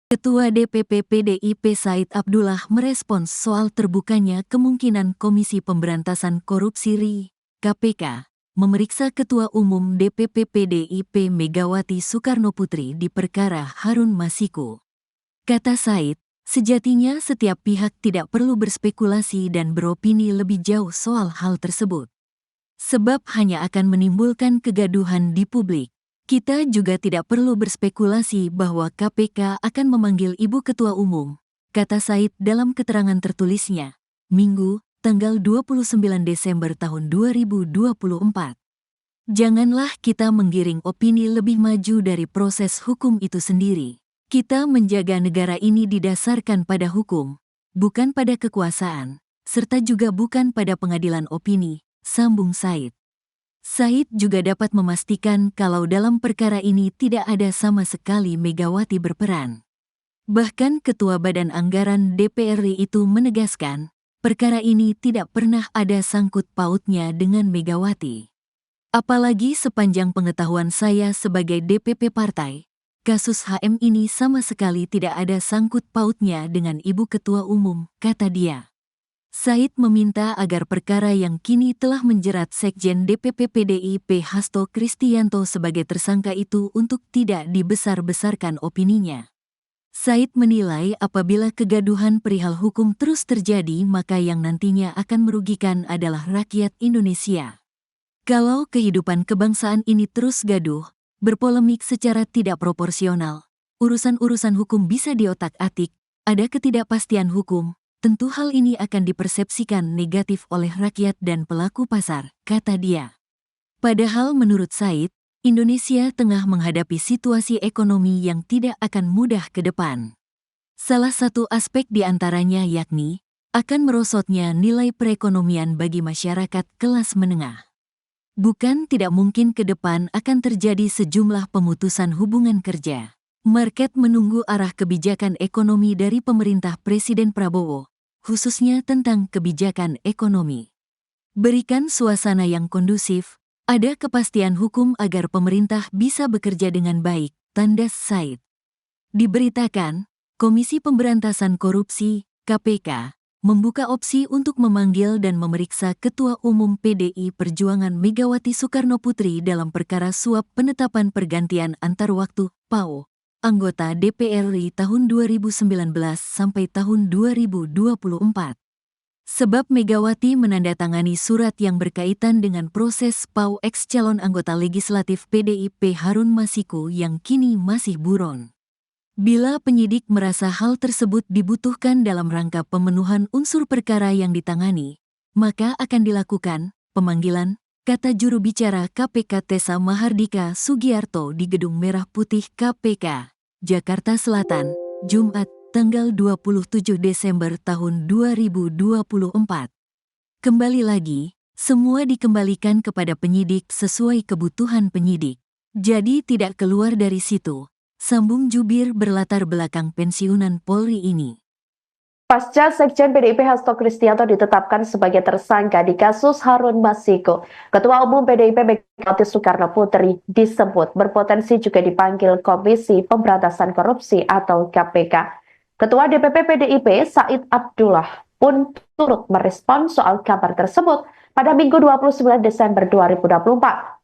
Ketua DPP PDIP Said Abdullah merespons soal terbukanya kemungkinan Komisi Pemberantasan Korupsi RI, KPK, memeriksa Ketua Umum DPP PDIP Megawati Soekarnoputri di perkara Harun Masiku. Kata Said, sejatinya setiap pihak tidak perlu berspekulasi dan beropini lebih jauh soal hal tersebut. Sebab hanya akan menimbulkan kegaduhan di publik. Kita juga tidak perlu berspekulasi bahwa KPK akan memanggil Ibu Ketua Umum, kata Said dalam keterangan tertulisnya, Minggu, tanggal 29 Desember tahun 2024. Janganlah kita menggiring opini lebih maju dari proses hukum itu sendiri. Kita menjaga negara ini didasarkan pada hukum, bukan pada kekuasaan, serta juga bukan pada pengadilan opini, sambung Said. Said juga dapat memastikan kalau dalam perkara ini tidak ada sama sekali Megawati berperan. Bahkan Ketua Badan Anggaran DPR RI itu menegaskan, perkara ini tidak pernah ada sangkut pautnya dengan Megawati. Apalagi sepanjang pengetahuan saya sebagai DPP partai, kasus HM ini sama sekali tidak ada sangkut pautnya dengan Ibu Ketua Umum, kata dia. Said meminta agar perkara yang kini telah menjerat Sekjen DPP PDIP Hasto Kristianto sebagai tersangka itu untuk tidak dibesar-besarkan opininya. Said menilai apabila kegaduhan perihal hukum terus terjadi maka yang nantinya akan merugikan adalah rakyat Indonesia. Kalau kehidupan kebangsaan ini terus gaduh, berpolemik secara tidak proporsional, urusan-urusan hukum bisa diotak-atik, ada ketidakpastian hukum, tentu hal ini akan dipersepsikan negatif oleh rakyat dan pelaku pasar, kata dia. Padahal menurut Said, Indonesia tengah menghadapi situasi ekonomi yang tidak akan mudah ke depan. Salah satu aspek di antaranya yakni, akan merosotnya nilai perekonomian bagi masyarakat kelas menengah. Bukan tidak mungkin ke depan akan terjadi sejumlah pemutusan hubungan kerja. Market menunggu arah kebijakan ekonomi dari pemerintah Presiden Prabowo, khususnya tentang kebijakan ekonomi. Berikan suasana yang kondusif, ada kepastian hukum agar pemerintah bisa bekerja dengan baik, tandas Said. Diberitakan, Komisi Pemberantasan Korupsi, KPK, membuka opsi untuk memanggil dan memeriksa Ketua Umum PDI Perjuangan Megawati Soekarnoputri dalam perkara suap penetapan pergantian antar waktu, PAO, anggota DPR RI tahun 2019 sampai tahun 2024. Sebab Megawati menandatangani surat yang berkaitan dengan proses PAO ex-calon anggota legislatif PDIP Harun Masiku yang kini masih buron. Bila penyidik merasa hal tersebut dibutuhkan dalam rangka pemenuhan unsur perkara yang ditangani, maka akan dilakukan pemanggilan, kata juru bicara KPK Tessa Mahardika Sugiarto di Gedung Merah Putih KPK, Jakarta Selatan, Jumat, tanggal 27 Desember tahun 2024. Kembali lagi, semua dikembalikan kepada penyidik sesuai kebutuhan penyidik. Jadi tidak keluar dari situ, sambung jubir berlatar belakang pensiunan Polri ini. Pasca Sekjen PDIP Hasto Kristianto ditetapkan sebagai tersangka di kasus Harun Masiku, Ketua Umum PDIP Megawati Soekarnoputri disebut berpotensi juga dipanggil Komisi Pemberantasan Korupsi atau KPK. Ketua DPP PDIP Said Abdullah pun turut merespon soal kabar tersebut pada Minggu 29 Desember 2024.